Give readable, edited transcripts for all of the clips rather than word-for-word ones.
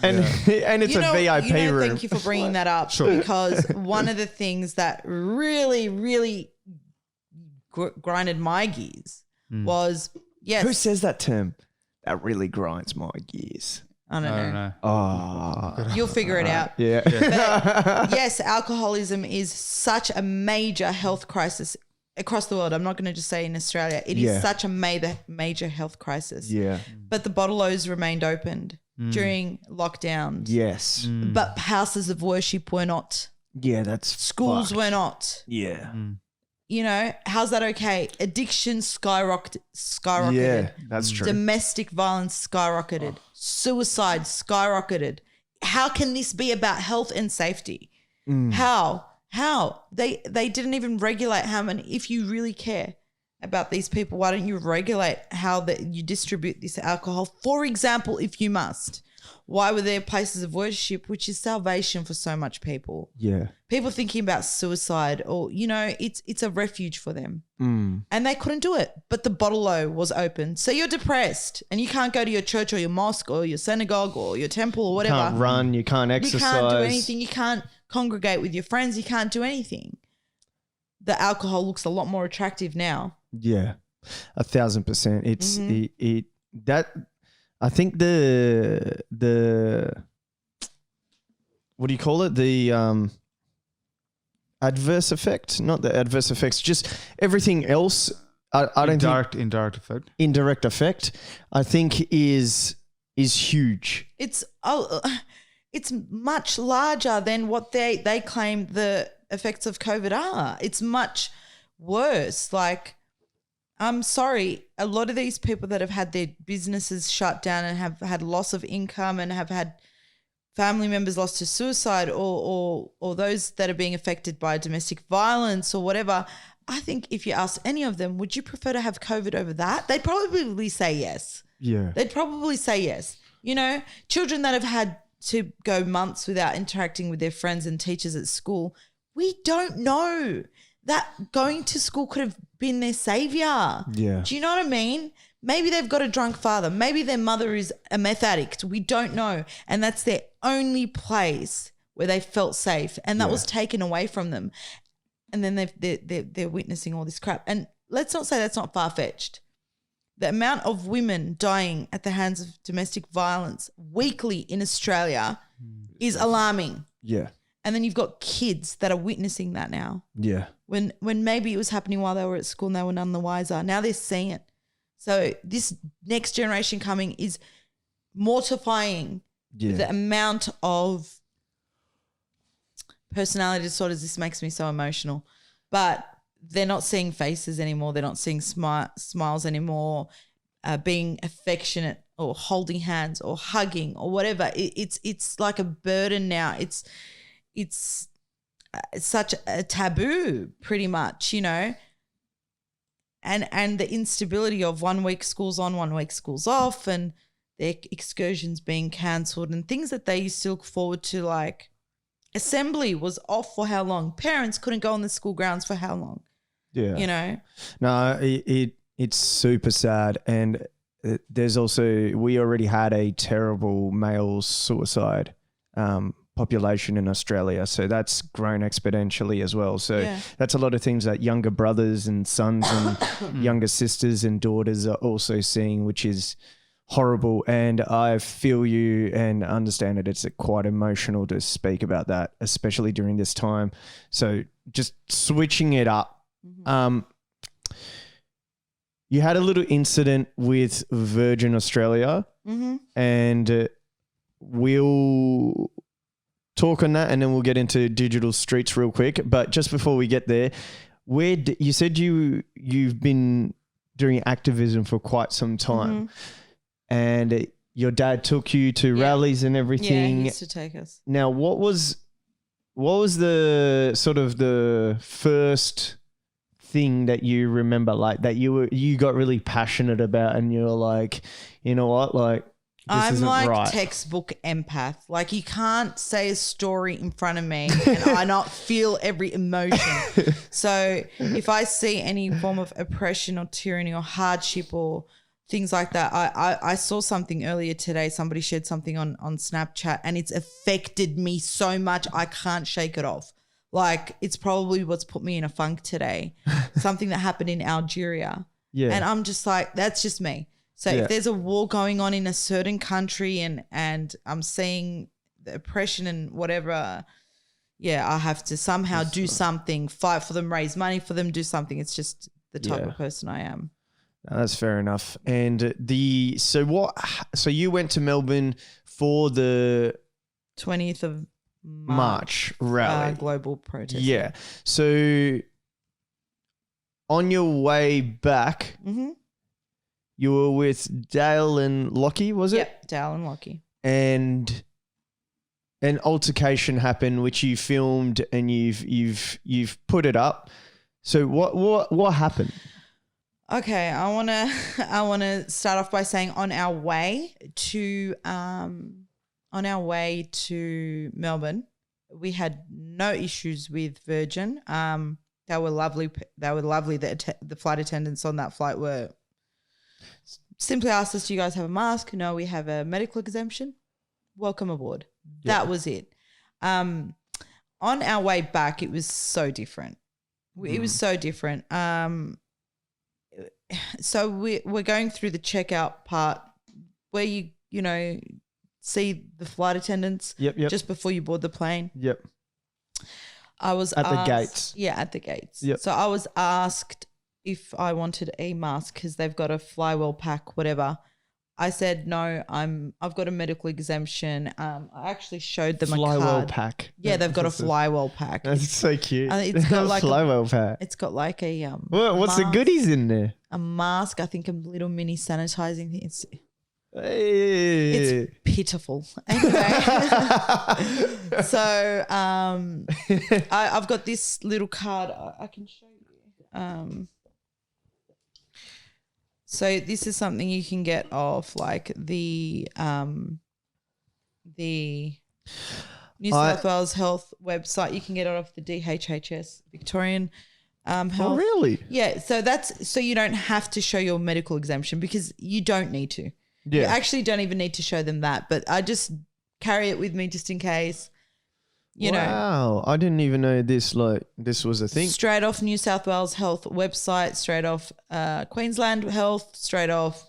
And and it's a VIP room. Thank you for bringing that up because one of the things that really, really grinded my gears was Who says that term? That really grinds my gears. I don't know. Oh, You'll figure it out. yeah. But yes, alcoholism is such a major health crisis across the world. I'm not going to just say in Australia. It is such a major health crisis. Yeah. But the bottle-os remained opened during lockdowns. Yes. But houses of worship were not. Yeah, that's Schools fucked. were not. Yeah. You know, how's that okay? Addiction skyrocketed. Yeah, that's true. Domestic violence skyrocketed. Suicide skyrocketed. How can this be about health and safety? How? They didn't even regulate how many. If you really care about these people, why don't you regulate how that you distribute this alcohol? For example, if you must. Why were there places of worship, which is salvation for so much people? Yeah. People thinking about suicide or, you know, it's a refuge for them. And they couldn't do it. But the bottle-o was open. So you're depressed and you can't go to your church or your mosque or your synagogue or your temple or whatever. You can't run. You can't exercise. You can't do anything. You can't congregate with your friends. You can't do anything. The alcohol looks a lot more attractive now. Yeah, 1,000%. It's that. I think the what do you call it? The adverse effect, not the adverse effects, just everything else. I don't think indirect effect. I think is huge. It's much larger than what they claim the effects of COVID are. It's much worse. Like, I'm sorry, a lot of these people that have had their businesses shut down and have had loss of income and have had family members lost to suicide or those that are being affected by domestic violence or whatever, I think if you ask any of them, would you prefer to have COVID over that? They'd probably say yes. Yeah. They'd probably say yes. You know, children that have had to go months without interacting with their friends and teachers at school, we don't know. That going to school could have been their savior. Yeah. Do you know what I mean? Maybe they've got a drunk father. Maybe their mother is a meth addict. We don't know. And that's their only place where they felt safe. And that was taken away from them. And then they're witnessing all this crap. And let's not say that's not far-fetched. The amount of women dying at the hands of domestic violence weekly in Australia is alarming. Yeah. And then you've got kids that are witnessing that now. Yeah. When maybe it was happening while they were at school and they were none the wiser. Now they're seeing it. So this next generation coming is mortifying the amount of personality disorders. This makes me so emotional. But they're not seeing faces anymore. They're not seeing smiles anymore, being affectionate or holding hands or hugging or whatever. It's like a burden now. It's such a taboo pretty much, you know, and the instability of 1 week school's on, 1 week school's off and their excursions being cancelled and things that they used to look forward to, like assembly was off for how long? Parents couldn't go on the school grounds for how long? Yeah. You know? No, it's super sad. And there's also, we already had a terrible male suicide population in Australia. So that's grown exponentially as well. So that's a lot of things that younger brothers and sons and younger sisters and daughters are also seeing, which is horrible. And I feel you and understand it. It's quite emotional to speak about that, especially during this time. So just switching it up. You had a little incident with Virgin Australia and we'll talk on that and then we'll get into digital streets real quick. But just before we get there, you said you've been doing activism for quite some time and your dad took you to rallies and everything. Yeah, he used to take us. Now, what was the sort of the first thing that you remember, like that you got really passionate about and you're like, you know what, like, I'm like right. Textbook empath. Like you can't say a story in front of me and I not feel every emotion. So if I see any form of oppression or tyranny or hardship or things like that. I saw something earlier today. Somebody shared something on Snapchat, and it's affected me so much I can't shake it off. Like, it's probably what's put me in a funk today. Something that happened in Algeria. Yeah. And I'm just like, that's just me. So if there's a war going on in a certain country and I'm seeing the oppression and whatever, I have to somehow do something, fight for them, raise money for them, do something. It's just the type of person I am. No, that's fair enough. And so you went to Melbourne for the 20th of March rally. Global protest. Yeah. So on your way back, you were with Dale and Lockie, was it? Yep, Dale and Lockie. And an altercation happened, which you filmed and you've put it up. So what happened? Okay, I wanna start off by saying on our way to Melbourne, we had no issues with Virgin. They were lovely. The flight attendants on that flight were simply asked us, "Do you guys have a mask?" "No, we have a medical exemption." "Welcome aboard." Yeah. That was it. On our way back, it was so different. It was so different. So we're going through the checkout part where you see the flight attendants just before you board the plane. Yep. I was at asked, the gates. Yeah, at the gates. Yep. So I was asked if I wanted a mask because they've got a flywell pack, whatever. I said no. I've got a medical exemption. I actually showed them a card. Flywell pack. Yeah, they've got a flywell pack. That's so cute. It's got like flywell pack. It's got like a what's the goodies in there? A mask. I think a little mini sanitizing thing. It's pitiful. Anyway, so I've got this little card. I can show you. So this is something you can get off like the New South Wales Health website. You can get it off the DHHS Victorian Health. Oh, really? Yeah. So you don't have to show your medical exemption because you don't need to. Yeah. You actually don't even need to show them that, but I just carry it with me just in case. You know. Wow, I didn't even know this was a thing. Straight off New South Wales Health website, straight off Queensland Health, straight off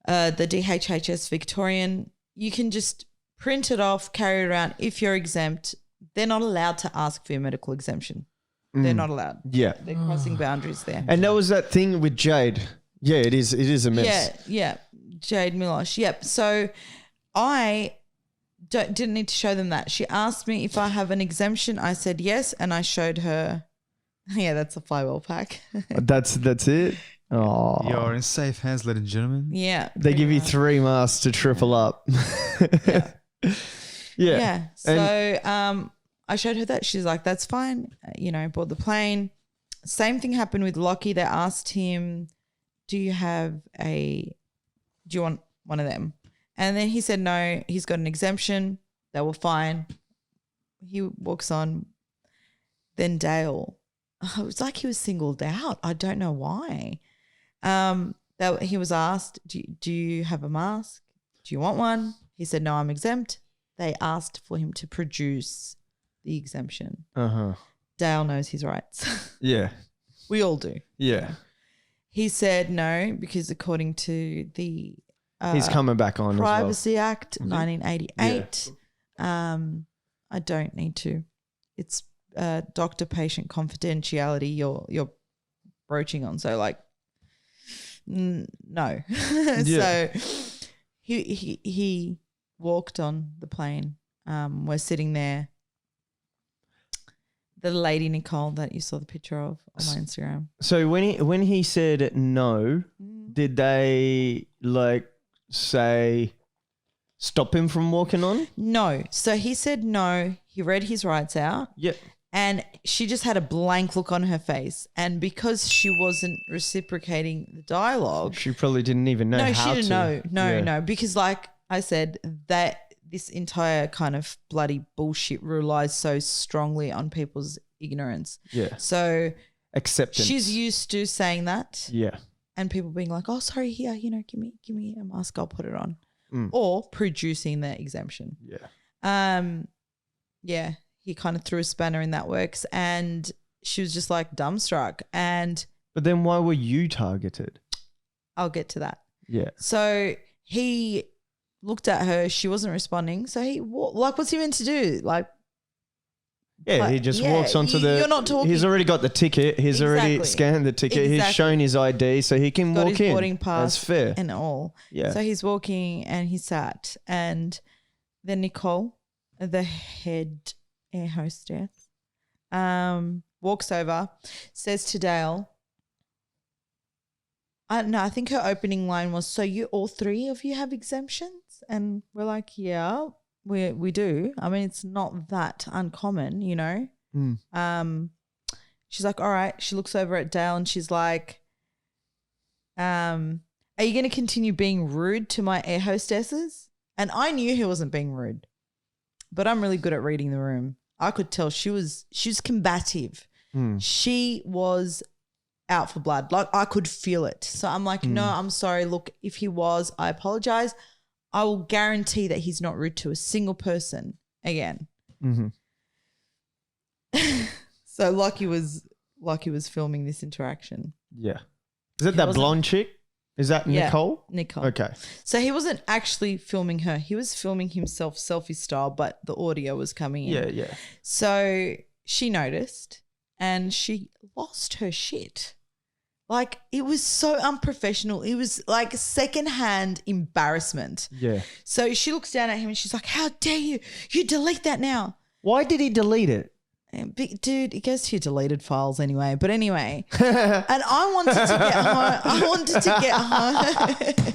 the DHHS Victorian. You can just print it off, carry it around. If you're exempt, they're not allowed to ask for your medical exemption. They're not allowed. Yeah. They're crossing boundaries there. And there was that thing with Jade. Yeah, it is a mess. Yeah. Jade Milosh. Yep. So I didn't need to show them that. She asked me if I have an exemption. I said yes, and I showed her. Yeah, that's a flywell pack. That's it. Oh, you're in safe hands, ladies and gentlemen. Yeah, they give you 3 masks to triple up. Yeah. So I showed her that. She's like, "That's fine." Board the plane. Same thing happened with Lockie. They asked him, "Do you want one of them?" And then he said no, he's got an exemption. They were fine. He walks on. Then Dale, it was like he was singled out. I don't know why. He was asked, do you have a mask? Do you want one? He said, no, I'm exempt. They asked for him to produce the exemption. Dale knows his rights. Yeah. We all do. Yeah. He said no because according to the he's coming back on Privacy Act 1988. I don't need to. It's doctor-patient confidentiality you're broaching on. So like, no. So he walked on the plane. We're sitting there. The lady Nicole that you saw the picture of on my Instagram. So when he said no, did they say stop him from walking on? No. So he said no. He read his rights out. Yep. And she just had a blank look on her face. And because she wasn't reciprocating the dialogue. She probably didn't even know how to. No, she didn't know. No. Because like I said, that this entire kind of bloody bullshit relies so strongly on people's ignorance. Yeah. So acceptance. she's used to saying that. Yeah. and people being like, oh, sorry, here, give me a mask, I'll put it on. Or producing the exemption. Yeah. He kind of threw a spanner in that works, and she was just like dumbstruck. But then why were you targeted? I'll get to that. Yeah. So he looked at her, she wasn't responding. So what's he meant to do? He just walks onto you're not talking. He's already got the ticket. He's already scanned the ticket. Exactly. He's shown his ID, so he can got walk his in. boarding pass That's fair. and all. Yeah. So he's walking and he sat, and then Nicole, the head air hostess, walks over, says to Dale, I think her opening line was, so all three of you have exemptions? And we're like, yeah, we do. I mean, it's not that uncommon, She's like, all right. She looks over at Dale and she's like, are you going to continue being rude to my air hostesses? And I knew he wasn't being rude, but I'm really good at reading the room. I could tell she was combative. She was out for blood. Like, I could feel it. So I'm like, no, I'm sorry. Look, if he was, I apologize. I will guarantee that he's not rude to a single person again. So Lockie was filming this interaction. Yeah. Is it that blonde chick? Is that Nicole? Nicole. Okay. So he wasn't actually filming her. He was filming himself selfie style, but the audio was coming in. Yeah. So she noticed and she lost her shit. Like, it was so unprofessional. It was like secondhand embarrassment. Yeah. So she looks down at him and she's like, how dare you? You delete that now. Why did he delete it? Dude, it goes to your deleted files anyway. But anyway, and I wanted to get home.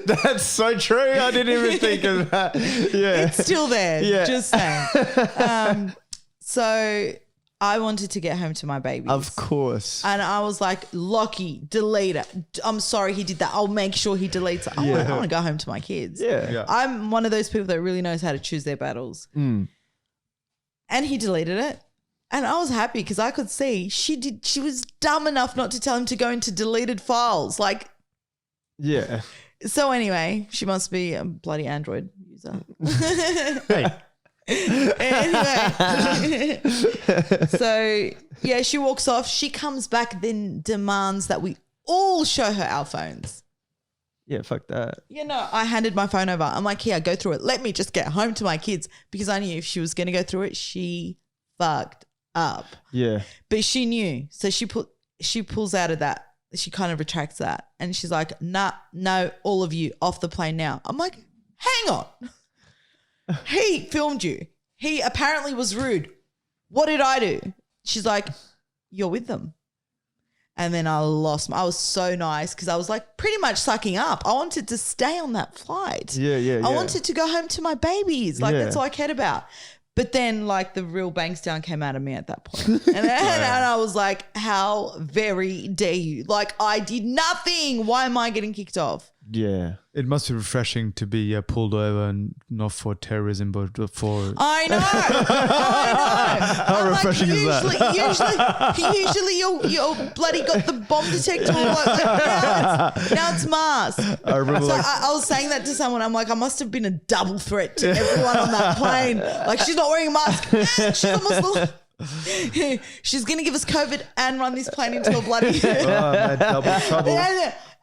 That's so true. I didn't even think of that. Yeah. It's still there. Yeah. Just saying. So I wanted to get home to my babies. Of course. And I was like, Lockie, delete it. I'm sorry he did that. I'll make sure he deletes it. I want to go home to my kids. Yeah. I'm one of those people that really knows how to choose their battles. And he deleted it. And I was happy because I could see she was dumb enough not to tell him to go into deleted files. Like, yeah. So anyway, she must be a bloody Android user. Hey. Anyway. So yeah, she walks off. She comes back, then demands that we all show her our phones. Yeah, fuck that. I handed my phone over. I'm like, here, go through it. Let me just get home to my kids, because I knew if she was going to go through it, she fucked up. Yeah. But she knew. So she pulls out of that. She kind of retracts that. And she's like, no, all of you off the plane now. I'm like, hang on. He filmed you. He apparently was rude. What did I do? She's like, you're with them. And then I was so nice because I was like pretty much sucking up. I wanted to stay on that flight. Yeah. I wanted to go home to my babies. Like, that's all I cared about. But then like the real Bankstown came out of me at that point. And I was like, how very dare you? Like, I did nothing. Why am I getting kicked off? Yeah. It must be refreshing to be pulled over, and not for terrorism, but for... I know. How refreshing is that? Usually you're bloody got the bomb detector. Now it's Mars. I remember I was saying that to someone. I'm like, I must have been a double threat to everyone on that plane. Like, she's not wearing a mask. She's a Muslim. She's going to give us COVID and run this plane into a bloody... man, double trouble.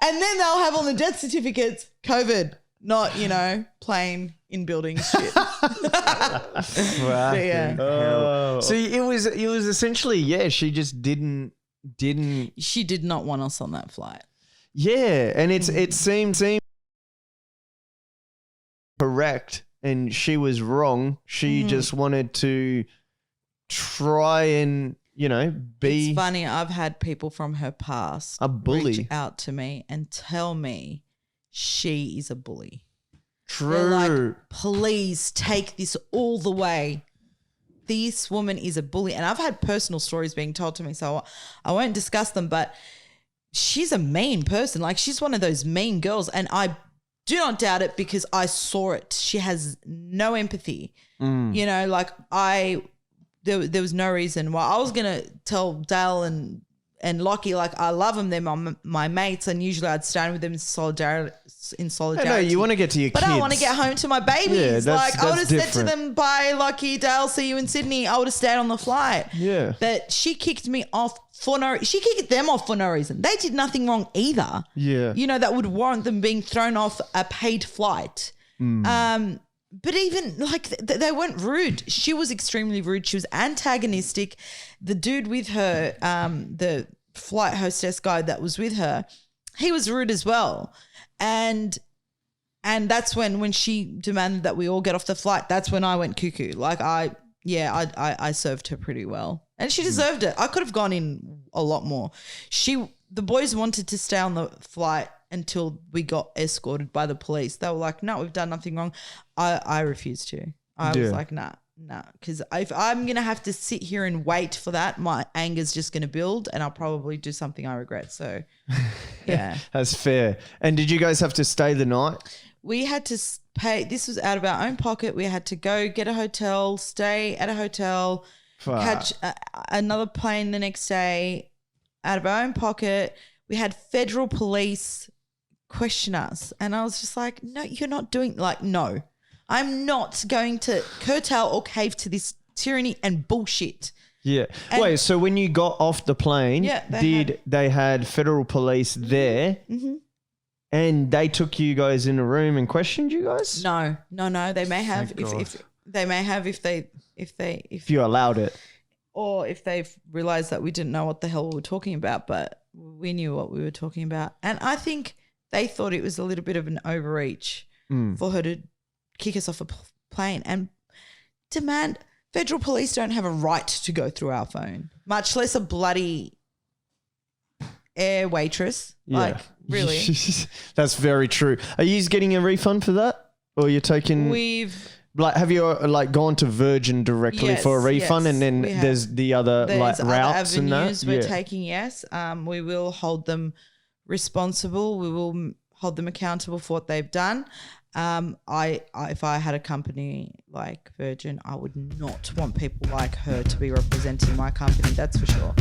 And then they'll have on the death certificates, COVID, not, plane in buildings shit. Yeah. See, it was essentially, she just didn't. She did not want us on that flight. Yeah, and it seemed correct, and she was wrong. She just wanted to try and, be... It's funny, I've had people from her past a bully reach out to me and tell me she is a bully. True. They're like, please take this all the way. This woman is a bully. And I've had personal stories being told to me, so I won't discuss them, but she's a mean person. Like, she's one of those mean girls, and I do not doubt it because I saw it. She has no empathy. There was no reason why. I was going to tell Dale and and Lockie, like I love them. They're my mates, and usually I'd stand with them in solidarity. No, you want to get to your but kids. I want to get home to my babies. Yeah, like I would have said to different. them, "Bye, Lockie, Dale. See you in Sydney." I would have stayed on the flight. Yeah. But she kicked me off for no. She kicked them off for no reason. They did nothing wrong either. Yeah. You know, that would warrant them being thrown off a paid flight. But even like they weren't rude. She was extremely rude. She was antagonistic. The dude with her, the flight hostess guy that was with her, he was rude as well. And that's when she demanded that we all get off the flight. That's when I went cuckoo. Like I served her pretty well, and she deserved it. I could have gone in a lot more. The boys wanted to stay on the flight until we got escorted by the police. They were like, "No, we've done nothing wrong." I refused to. I was like, nah, because if I'm gonna have to sit here and wait for that, my anger's just gonna build, and I'll probably do something I regret. So, yeah, That's fair. And did you guys have to stay the night? we had to pay. This was out of our own pocket. We had to go get a hotel, stay at a hotel, Fuck. catch another plane the next day out of our own pocket. We had federal police question us, and I was just like, no, you're not doing, like, no, I'm not going to curtail or cave to this tyranny and bullshit. Yeah. And- Wait, so when you got off the plane, Yeah, they had federal police there and they took you guys in a room and questioned you guys? No, they may have Thank if they may have if If you allowed it. or if they've realized that we didn't know what the hell we were talking about, but we knew what we were talking about. And I think they thought it was a little bit of an overreach for her to kick us off a plane and demand. Federal police don't have a right to go through our phone, much less a bloody air waitress. Yeah. Like, really? That's very true. Are you getting a refund for that? Or you're taking... have you gone to Virgin directly for a refund, and then there's the other routes other and that? avenues we're taking, yes. We will hold them responsible. We will hold them accountable for what they've done. If I had a company like Virgin, I would not want people like her to be representing my company. That's for sure.